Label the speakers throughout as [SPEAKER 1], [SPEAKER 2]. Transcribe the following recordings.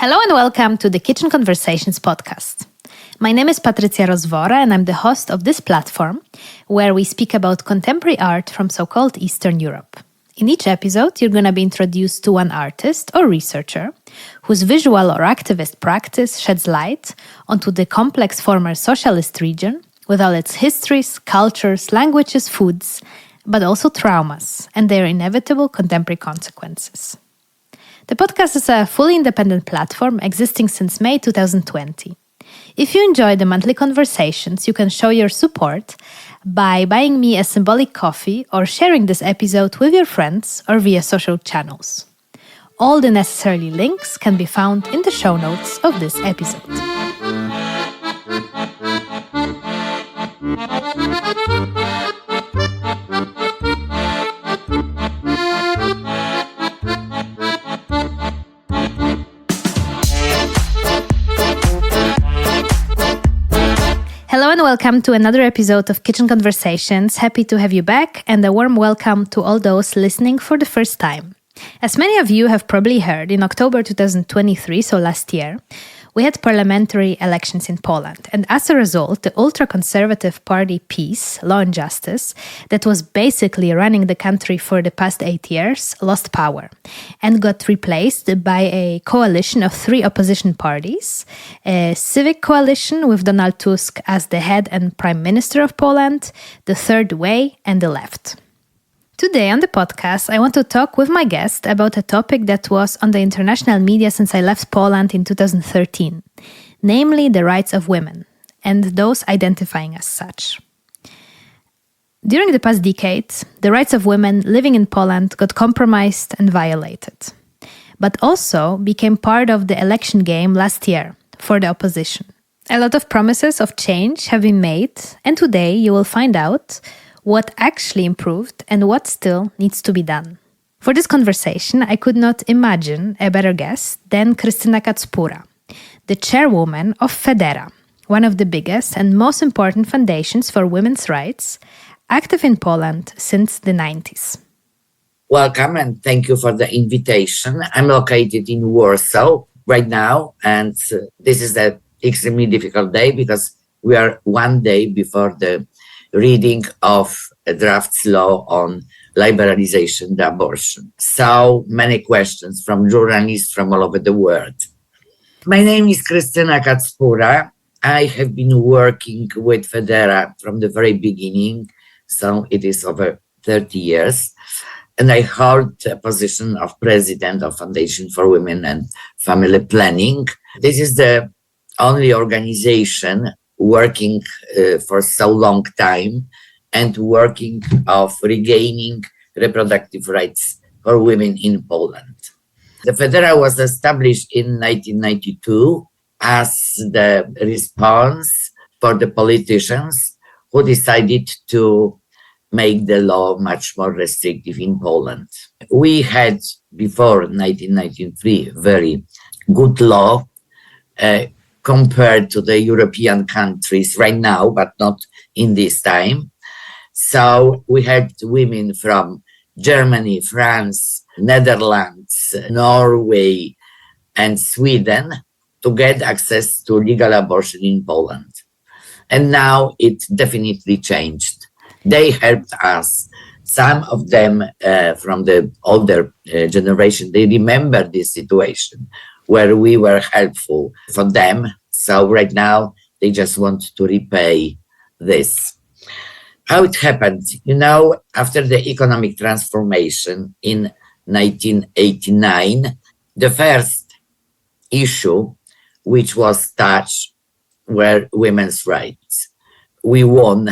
[SPEAKER 1] Hello and welcome to the Kitchen Conversations podcast. My name is Patrycja Rozwora and I'm the host of this platform where we speak about contemporary art from so-called Eastern Europe. In each episode, you're going to be introduced to one artist or researcher whose visual or activist practice sheds light onto the complex former socialist region with all its histories, cultures, languages, foods, but also traumas and their inevitable contemporary consequences. The podcast is a fully independent platform existing since May 2020. If you enjoy the monthly conversations, you can show your support by buying me a symbolic coffee or sharing this episode with your friends or via social channels. All the necessary links can be found in the show notes of this episode. Hello and welcome to another episode of Kitchen Conversations. Happy to have you back and a warm welcome to all those listening for the first time. As many of you have probably heard, in October 2023, so last year, we had parliamentary elections in Poland. And as a result, the ultra-conservative party PiS, Law and Justice, that was basically running the country for the past 8 years, lost power and got replaced by a coalition of 3 opposition parties, a civic coalition with Donald Tusk as the head and prime minister of Poland, the Third Way, and the left. Today on the podcast, I want to talk with my guest about a topic that was on the international media since I left Poland in 2013, namely the rights of women and those identifying as such. During the past decade, the rights of women living in Poland got compromised and violated, but also became part of the election game last year for the opposition. A lot of promises of change have been made, and today you will find out what actually improved and what still needs to be done. For this conversation, I could not imagine a better guest than Krystyna Kacpura, the chairwoman of FEDERA, one of the biggest and most important foundations for women's rights, active in Poland since the 90s.
[SPEAKER 2] Welcome and thank you for the invitation. I'm located in Warsaw right now, and this is an extremely difficult day because we are one day before the reading of a draft law on liberalization of abortion. So many questions from journalists from all over the world. My name is Krystyna Kacpura. I have been working with FEDERA from the very beginning, so it is over 30 years. And I hold the position of president of Foundation for Women and Family Planning. This is the only organization working for so long time and working of regaining reproductive rights for women in Poland. The FEDERA was established in 1992 as the response for the politicians who decided to make the law much more restrictive in Poland. We had before 1993 very good law compared to the European countries right now, but not in this time. So we had women from Germany, France, Netherlands, Norway, and Sweden to get access to legal abortion in Poland. And now it definitely changed. They helped us. Some of them from the older generation, they remember this situation where we were helpful for them. So right now, they just want to repay this. How it happened? After the economic transformation in 1989, the first issue which was touched were women's rights. We won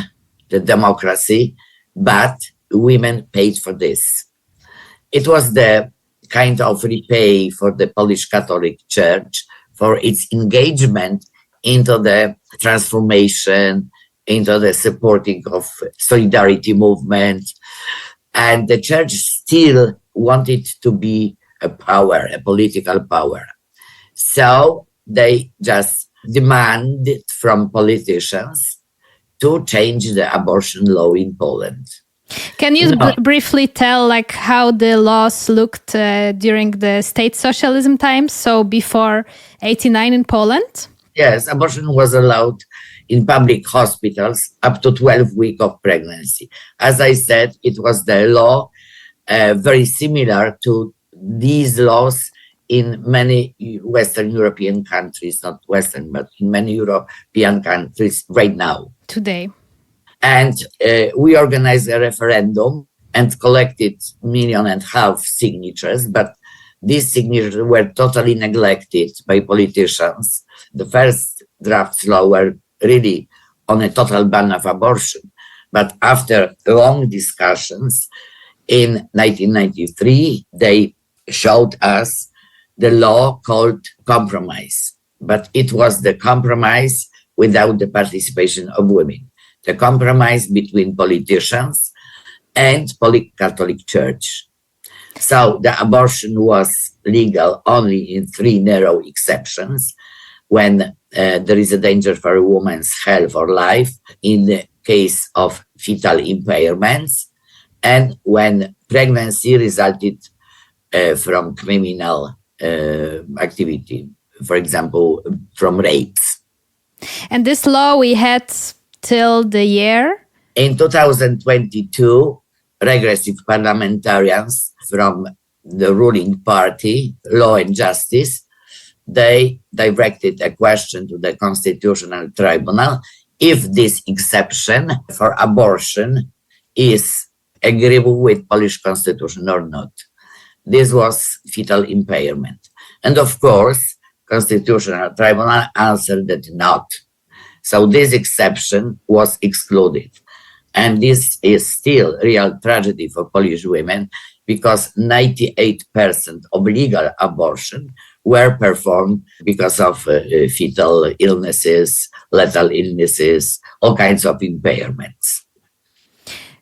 [SPEAKER 2] the democracy, but women paid for this. It was the kind of repay for the Polish Catholic Church for its engagement into the transformation, into the supporting of solidarity movement. And the church still wanted to be a power, a political power. So they just demanded from politicians to change the abortion law in Poland.
[SPEAKER 1] Can you
[SPEAKER 2] No.
[SPEAKER 1] briefly tell like how the laws looked during the state socialism times, so before 89 in Poland?
[SPEAKER 2] Yes, abortion was allowed in public hospitals up to 12 weeks of pregnancy. As I said, it was the law very similar to these laws in many Western European countries, not Western, but in many European countries right now.
[SPEAKER 1] Today.
[SPEAKER 2] And we organized a referendum and collected 1.5 million signatures, but these signatures were totally neglected by politicians. The first draft law were really on a total ban of abortion. But after long discussions in 1993, they showed us the law called compromise. But it was the compromise without the participation of women. The compromise between politicians and Catholic Church. So the abortion was legal only in 3 narrow exceptions: when there is a danger for a woman's health or life, in the case of fetal impairments, and when pregnancy resulted from criminal activity, for example, from rapes.
[SPEAKER 1] And this law we had till the year?
[SPEAKER 2] In 2022, regressive parliamentarians from the ruling party, Law and Justice, they directed a question to the Constitutional Tribunal if this exception for abortion is agreeable with Polish constitution or not. This was fetal impairment. And of course, Constitutional Tribunal answered that not. So this exception was excluded. And this is still real tragedy for Polish women, because 98% of legal abortion were performed because of fetal illnesses, lethal illnesses, all kinds of impairments.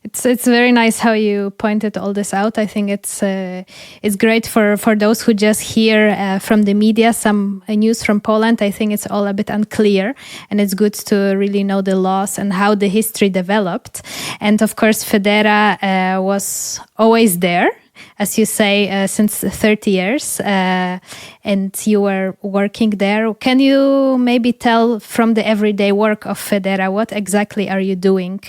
[SPEAKER 1] It's very nice how you pointed all this out. I think it's great for those who just hear from the media some news from Poland. I think it's all a bit unclear, and it's good to really know the laws and how the history developed. And of course, FEDERA was always there, as you say, since 30 years, and you were working there. Can you maybe tell from the everyday work of FEDERA, what exactly are you doing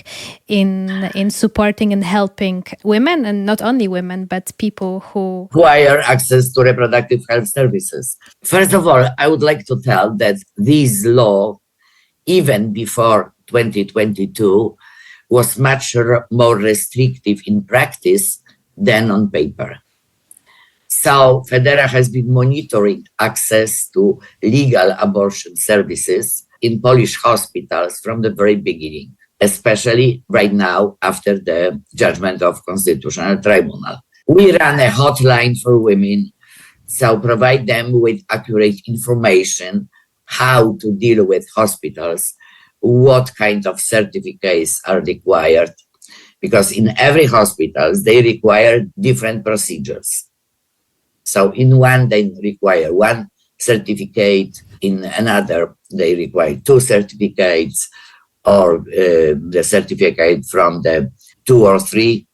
[SPEAKER 1] in supporting and helping women, and not only women, but people who
[SPEAKER 2] require access to reproductive health services? First of all, I would like to tell that this law, even before 2022, was much more restrictive in practice than on paper. So FEDERA has been monitoring access to legal abortion services in Polish hospitals from the very beginning, especially right now after the judgment of Constitutional Tribunal. We run a hotline for women, so provide them with accurate information how to deal with hospitals, what kind of certificates are required, because in every hospital, they require different procedures. So in one, they require one certificate, in another, they require 2 certificates, or the certificate from the 2 or 3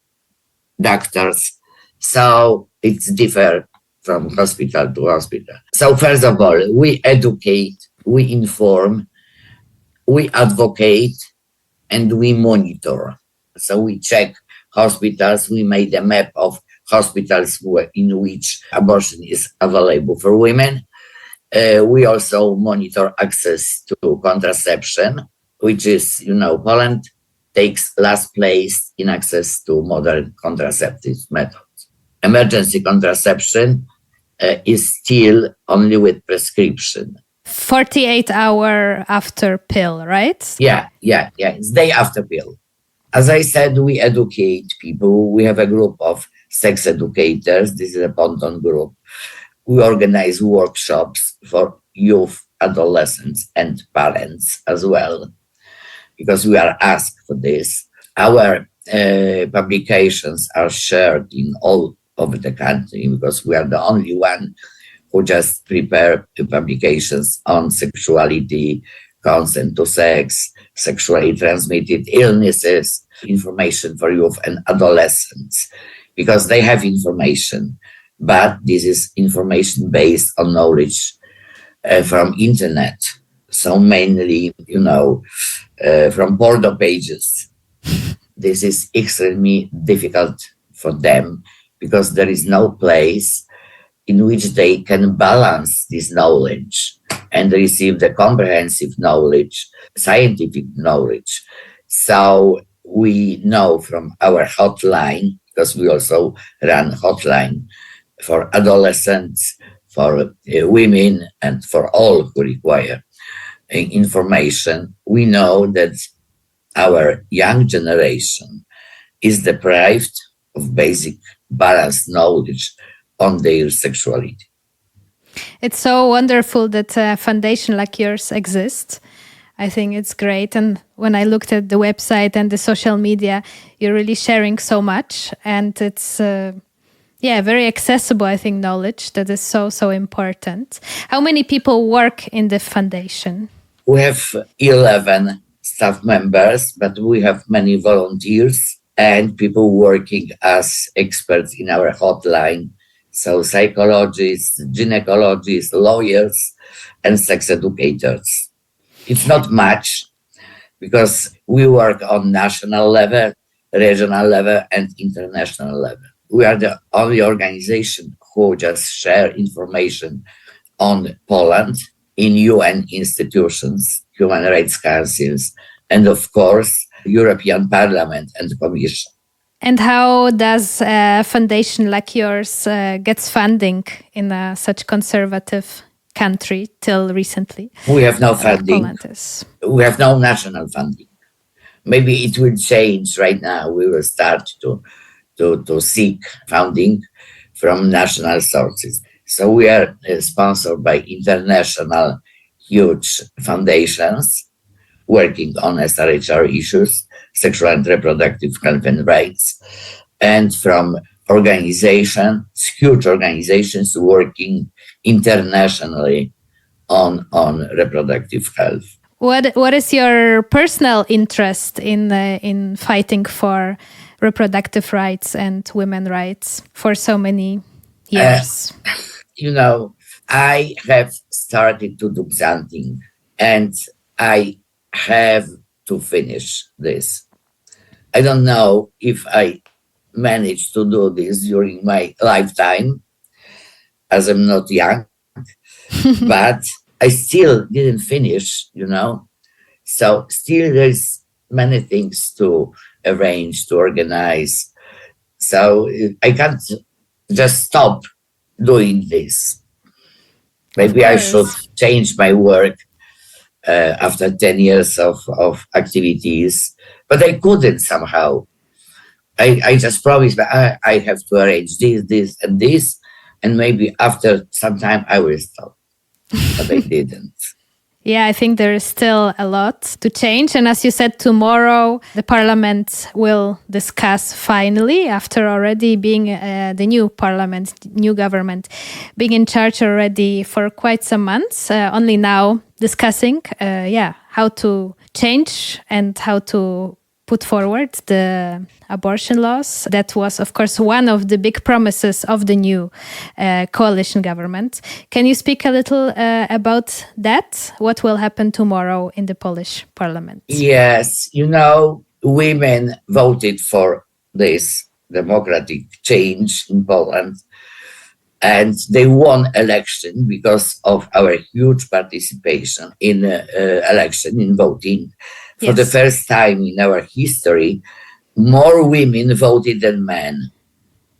[SPEAKER 2] doctors. So it's different from hospital to hospital. So first of all, we educate, we inform, we advocate, and we monitor. So we check hospitals, we made a map of hospitals in which abortion is available for women. We also monitor access to contraception, which is, Poland takes last place in access to modern contraceptive methods. Emergency contraception is still only with prescription.
[SPEAKER 1] 48-hour after pill, right?
[SPEAKER 2] Yeah. It's day after pill. As I said, we educate people. We have a group of sex educators. This is a Ponton group. We organize workshops for youth, adolescents, and parents as well, because we are asked for this. Our publications are shared in all over the country, because we are the only one who just prepare publications on sexuality, consent to sex, sexually transmitted illnesses. information for youth and adolescents, because they have information, but this is information based on knowledge from internet. So mainly, from Bordeaux pages. This is extremely difficult for them because there is no place in which they can balance this knowledge and receive the comprehensive knowledge, scientific knowledge. So we know from our hotline, because we also run hotline for adolescents, for women, and for all who require information, we know that our young generation is deprived of basic balanced knowledge on their sexuality.
[SPEAKER 1] It's so wonderful that a foundation like yours exists. I think it's great. And when I looked at the website and the social media, you're really sharing so much. And it's, very accessible, I think, knowledge that is so important. How many people work in the foundation?
[SPEAKER 2] We have 11 staff members, but we have many volunteers and people working as experts in our hotline. So psychologists, gynecologists, lawyers, and sex educators. It's not much because we work on national level, regional level, and international level. We are the only organization who just share information on Poland in UN institutions, human rights councils, and of course, European Parliament and Commission.
[SPEAKER 1] And how does a foundation like yours gets funding in such conservative country till recently?
[SPEAKER 2] We have no funding.
[SPEAKER 1] Poland is.
[SPEAKER 2] We have no national funding. Maybe it will change right now. We will start to seek funding from national sources. So we are sponsored by international huge foundations working on SRHR issues, sexual and reproductive health and rights, and from huge organizations working internationally on reproductive health.
[SPEAKER 1] What is your personal interest in fighting for reproductive rights and women's rights for so many years?
[SPEAKER 2] I have started to do something and I have to finish this. I don't know if I managed to do this during my lifetime, as I'm not young, but I still didn't finish, So still there's many things to arrange, to organize. So I can't just stop doing this. Maybe I should change my work after 10 years of activities, but I couldn't somehow. I just promised that I have to arrange this, and this, and maybe after some time I will stop, but I didn't.
[SPEAKER 1] Yeah, I think there is still a lot to change. And as you said, tomorrow the parliament will discuss finally, after already being the new parliament, new government, being in charge already for quite some months, only now discussing, how to change and how to put forward the abortion laws. That was, of course, one of the big promises of the new coalition government. Can you speak a little about that? What will happen tomorrow in the Polish parliament?
[SPEAKER 2] Yes, women voted for this democratic change in Poland, and they won election because of our huge participation in election, in voting. For the first time in our history, more women voted than men.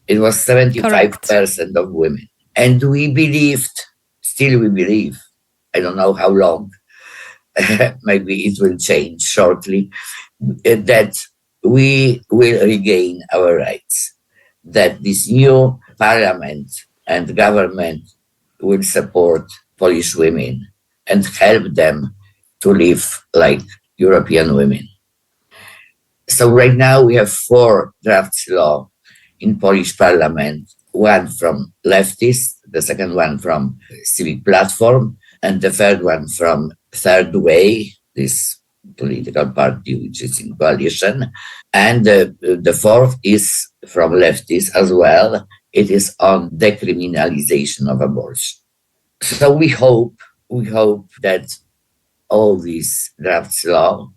[SPEAKER 2] It was 75% of women. And we believed, still we believe, I don't know how long, maybe it will change shortly, that we will regain our rights, that this new parliament and government will support Polish women and help them to live like European women. So right now we have 4 drafts law in Polish parliament, one from leftists, the second one from Civic Platform, and the third one from Third Way, this political party which is in coalition. And the fourth is from leftists as well. It is on decriminalization of abortion. So we hope that all these drafts law,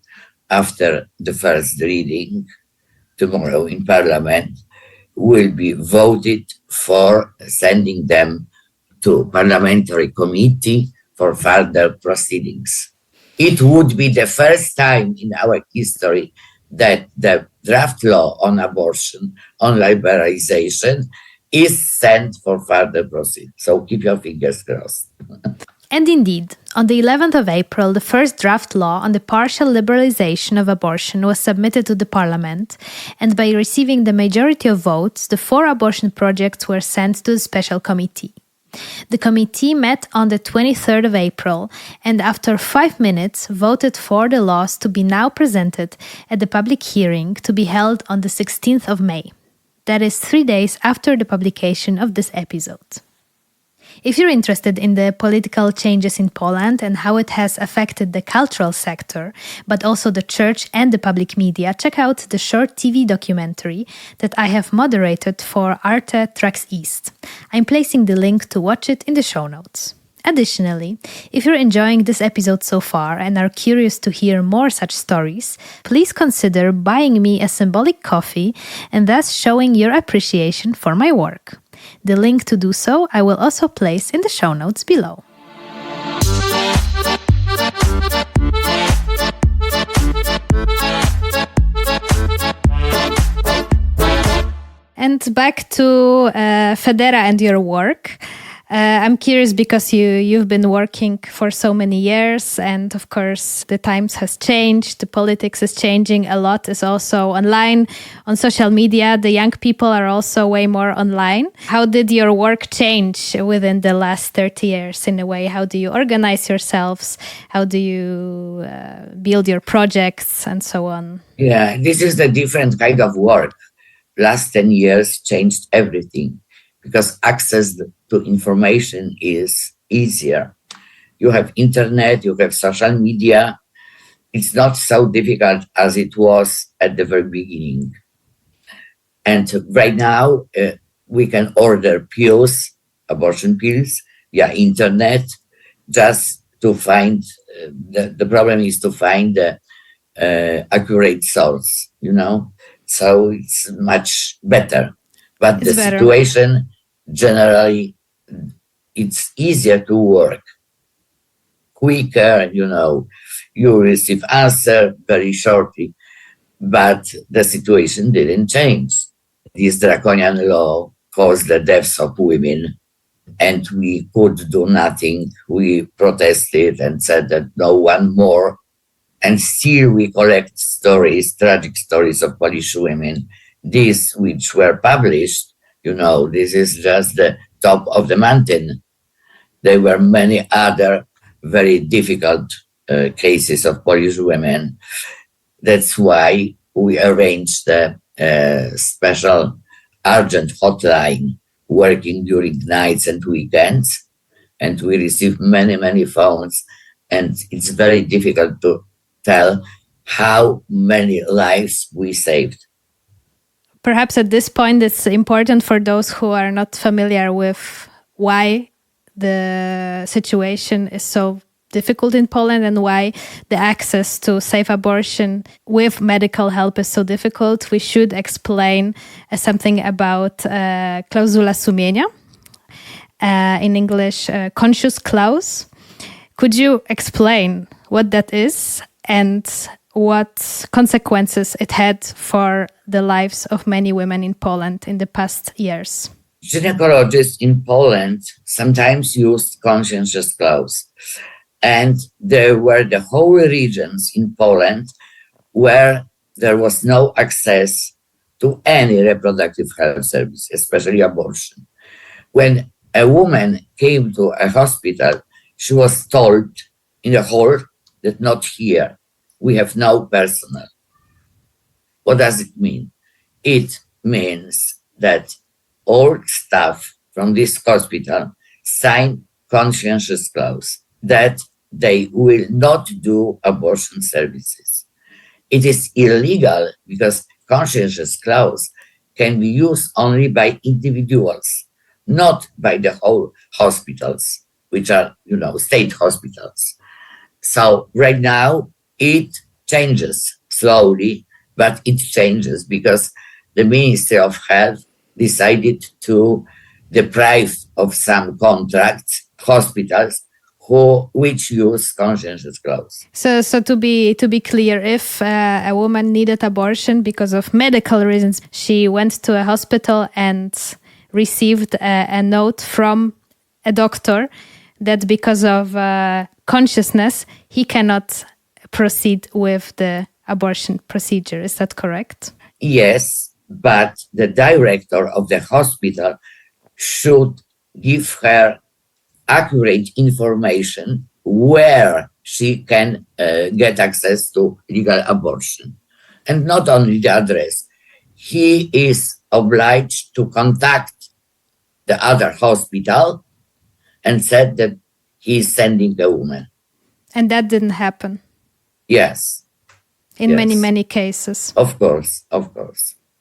[SPEAKER 2] after the first reading tomorrow in Parliament, will be voted for sending them to parliamentary committee for further proceedings. It would be the first time in our history that the draft law on abortion, on liberalization, is sent for further proceedings. So keep your fingers crossed.
[SPEAKER 1] And indeed, on the 11th of April, the first draft law on the partial liberalization of abortion was submitted to the Parliament, and by receiving the majority of votes, the 4 abortion projects were sent to the special committee. The committee met on the 23rd of April and after 5 minutes voted for the laws to be now presented at the public hearing to be held on the 16th of May. That is 3 days after the publication of this episode. If you're interested in the political changes in Poland and how it has affected the cultural sector, but also the church and the public media, check out the short TV documentary that I have moderated for Arte Tracks East. I'm placing the link to watch it in the show notes. Additionally, if you're enjoying this episode so far and are curious to hear more such stories, please consider buying me a symbolic coffee and thus showing your appreciation for my work. The link to do so I will also place in the show notes below. And back to FEDERA and your work. I'm curious because you've been working for so many years, and of course the times has changed, the politics is changing, a lot is also online, on social media, the young people are also way more online. How did your work change within the last 30 years in a way? How do you organize yourselves? How do you build your projects and so on?
[SPEAKER 2] Yeah, this is the different kind of work. Last 10 years changed everything, because access to information is easier. You have internet, you have social media. It's not so difficult as it was at the very beginning. And right now, we can order pills, abortion pills, via internet, just to find, the problem is to find the accurate source, So it's much better. But the situation, generally, it's easier to work, quicker, you receive answer very shortly, but the situation didn't change. This draconian law caused the deaths of women, and we could do nothing. We protested and said that no one more, and still we collect stories, tragic stories of Polish women, these which were published. This is just the top of the mountain. There were many other very difficult cases of Polish women. That's why we arranged a special urgent hotline working during nights and weekends. And we received many, many phones. And it's very difficult to tell how many lives we saved.
[SPEAKER 1] Perhaps at this point, it's important for those who are not familiar with why the situation is so difficult in Poland and why the access to safe abortion with medical help is so difficult. We should explain something about clausula sumienia, in English, conscious clause. Could you explain what that is and what consequences it had for the lives of many women in Poland in the past years?
[SPEAKER 2] Gynecologists in Poland sometimes used conscientious clause. And there were the whole regions in Poland where there was no access to any reproductive health service, especially abortion. When a woman came to a hospital, she was told in the hall that not here. We have no personnel. What does it mean? It means that all staff from this hospital signed conscientious clause that they will not do abortion services. It is illegal because conscience clause can be used only by individuals, not by the whole hospitals, which are, state hospitals. So right now it changes slowly, but it changes because the Ministry of Health decided to deprive of some contracts hospitals which use conscience clause.
[SPEAKER 1] So to be clear, if a woman needed abortion because of medical reasons, she went to a hospital and received a note from a doctor that because of consciousness, he cannot proceed with the abortion procedure. Is that correct?
[SPEAKER 2] Yes, but the director of the hospital should give her accurate information where she can get access to legal abortion. And not only the address. He is obliged to contact the other hospital and said that he is sending the woman.
[SPEAKER 1] And that didn't happen.
[SPEAKER 2] Yes.
[SPEAKER 1] In many cases.
[SPEAKER 2] Of course.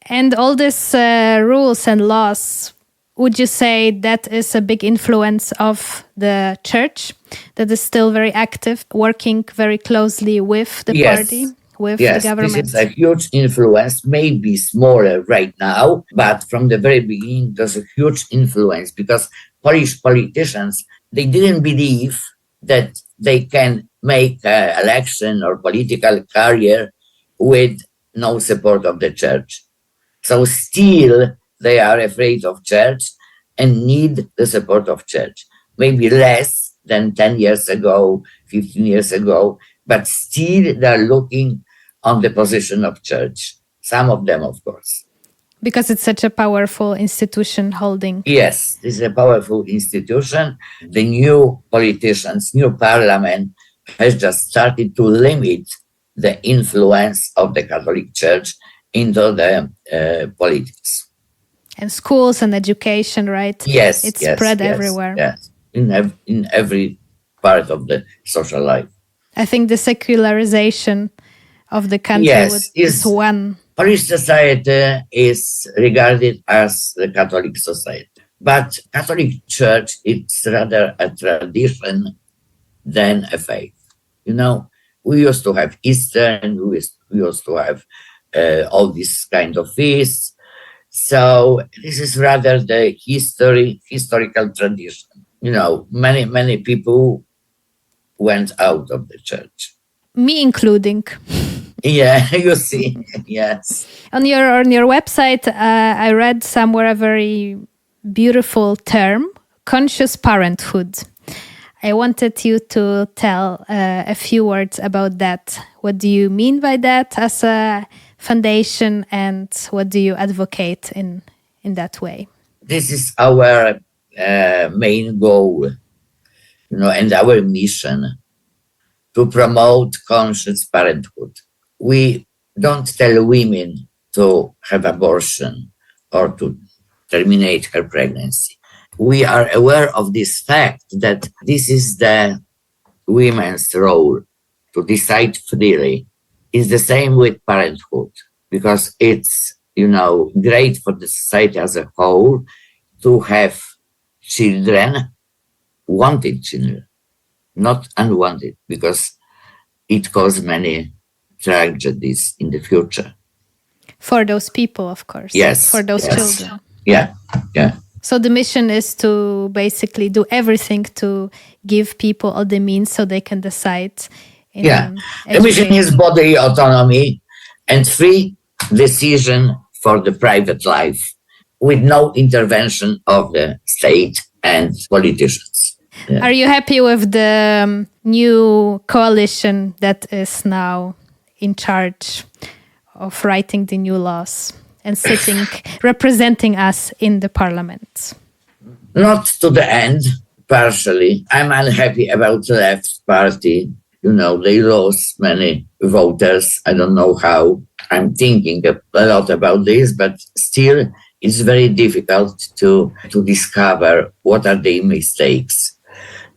[SPEAKER 1] And all these rules and laws, would you say that is a big influence of the church that is still very active, working very closely with the party, with the government?
[SPEAKER 2] This is a huge influence, maybe smaller right now, but from the very beginning, there's a huge influence because Polish politicians, they didn't believe that they can make an election or political career with no support of the church. So still, they are afraid of church and need the support of church. Maybe less than 10 years ago, 15 years ago, but still they're looking on the position of church. Some of them, of course.
[SPEAKER 1] Because it's such a powerful institution holding.
[SPEAKER 2] Yes, it's a powerful institution. The new politicians, new parliament has just started to limit the influence of the Catholic Church into the politics.
[SPEAKER 1] And schools and education, right?
[SPEAKER 2] Yes,
[SPEAKER 1] it's spread everywhere.
[SPEAKER 2] Yes, in every part of the social life.
[SPEAKER 1] I think the secularization of the country is one.
[SPEAKER 2] Polish society is regarded as the Catholic society, but Catholic Church it's rather a tradition than a faith. We used to have Easter, and we used to have all these kind of feasts. So this is rather the historical tradition. Many people went out of the church.
[SPEAKER 1] Me including.
[SPEAKER 2] Yeah, you see, yes.
[SPEAKER 1] On your website, I read somewhere a very beautiful term, conscious parenthood. I wanted you to tell a few words about that. What do you mean by that as a foundation, and what do you advocate in that way?
[SPEAKER 2] This is our main goal, and our mission to promote conscious parenthood. We don't tell women to have abortion or to terminate her pregnancy. We are aware of this fact that this is the women's role to decide freely. It's the same with parenthood because it's, great for the society as a whole to have children, wanted children, not unwanted, because it causes many tragedies in the future.
[SPEAKER 1] For those people, of course.
[SPEAKER 2] Yes.
[SPEAKER 1] For those children.
[SPEAKER 2] Yeah.
[SPEAKER 1] So the mission is to basically do everything to give people all the means so they can decide.
[SPEAKER 2] The mission is body autonomy and free decision for the private life with no intervention of the state and politicians. Yeah.
[SPEAKER 1] Are you happy with the new coalition that is now in charge of writing the new laws and representing us in the parliament?
[SPEAKER 2] Not to the end, partially. I'm unhappy about the left party. They lost many voters. I don't know how. I'm thinking a lot about this, but still it's very difficult to discover what are the mistakes.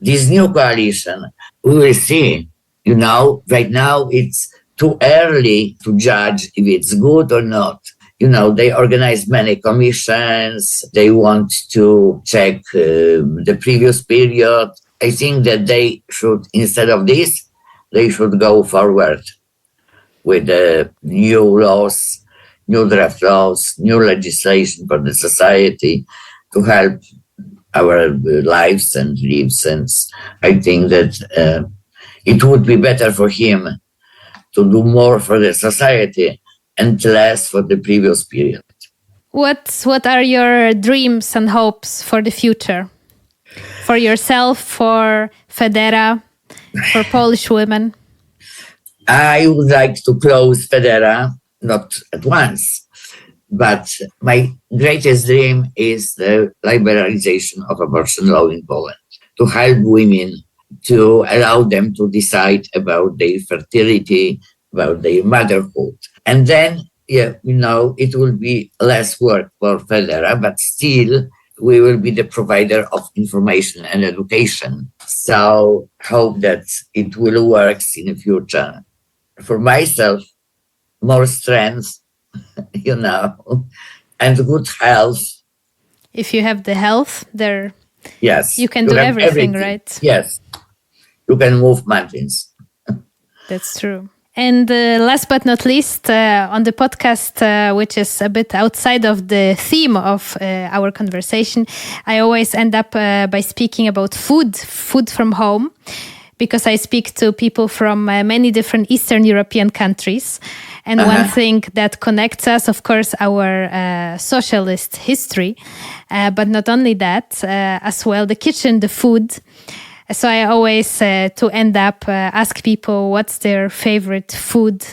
[SPEAKER 2] This new coalition We will see. Right now it's too early to judge if it's good or not. They organize many commissions. They want to check the previous period. I think that they should, instead of this, they should go forward with new laws, new draft laws, new legislation for the society to help our lives and lives. And I think that it would be better for him to do more for the society and less for the previous period.
[SPEAKER 1] What are your dreams and hopes for the future? For yourself, for FEDERA, for Polish women?
[SPEAKER 2] I would like to close FEDERA, not at once, but my greatest dream is the liberalization of abortion law in Poland, to help women, to allow them to decide about their fertility, about their motherhood. And then, it will be less work for FEDERA, but still we will be the provider of information and education. So hope that it will work in the future. For myself, more strength, and good health.
[SPEAKER 1] If you have the health,
[SPEAKER 2] yes,
[SPEAKER 1] you can do everything, right?
[SPEAKER 2] Yes, you can move mountains.
[SPEAKER 1] That's true. And last but not least, on the podcast, which is a bit outside of the theme of our conversation, I always end up by speaking about food from home, because I speak to people from many different Eastern European countries. And one thing that connects us, of course, our socialist history, but not only that, as well, the kitchen, the food. So I always, to end up, ask people what's their favorite food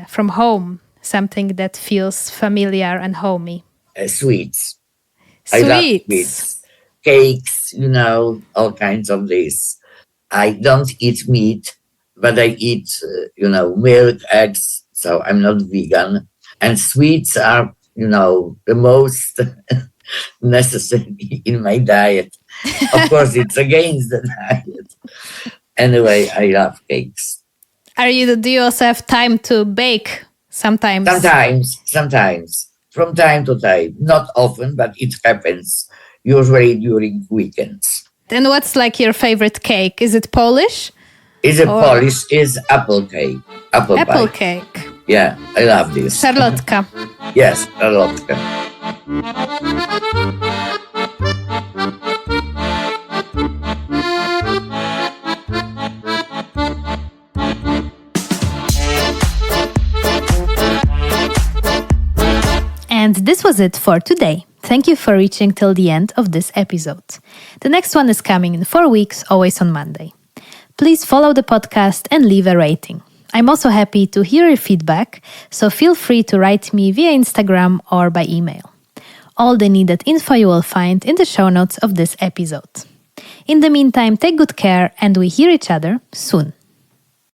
[SPEAKER 1] from home, something that feels familiar and homey.
[SPEAKER 2] Sweets. I love sweets. Cakes, all kinds of this. I don't eat meat, but I eat, milk, eggs, so I'm not vegan. And sweets are, the most necessary in my diet. Of course, it's against the diet. Anyway, I love cakes.
[SPEAKER 1] Do you also have time to bake sometimes?
[SPEAKER 2] Sometimes. From time to time. Not often, but it happens. Usually during weekends.
[SPEAKER 1] Then what's like your favorite cake? Is it Polish?
[SPEAKER 2] Polish? Is apple cake. Apple pie.
[SPEAKER 1] Cake.
[SPEAKER 2] Yeah, I love this.
[SPEAKER 1] Szarlotka.
[SPEAKER 2] Yes, szarlotka.
[SPEAKER 1] And this was it for today. Thank you for reaching till the end of this episode. The next one is coming in 4 weeks, always on Monday. Please follow the podcast and leave a rating. I'm also happy to hear your feedback, so feel free to write me via Instagram or by email. All the needed info you will find in the show notes of this episode. In the meantime, take good care and we hear each other soon.